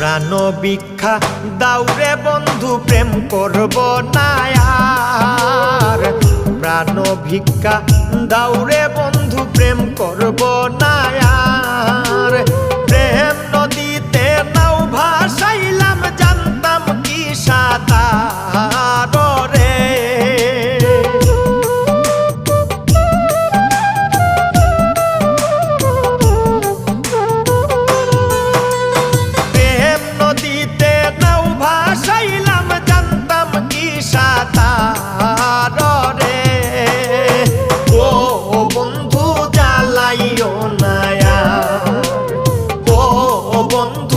প্রাণ ভিক্ষা দাউরে বন্ধু প্রেম করব না আর। প্রাণ ভিক্ষা দাউরে বন্ধু প্রেম করব না আর। প্রেম নদীতে নাও ভাসাইলাম জানতাম কি সাঁতার রে। প্রেম নদীতে নাও ভাসাইলাম জানতাম কি সাঁতার রে। ও বন্ধু জ্বালাইও না আর, ও বন্ধু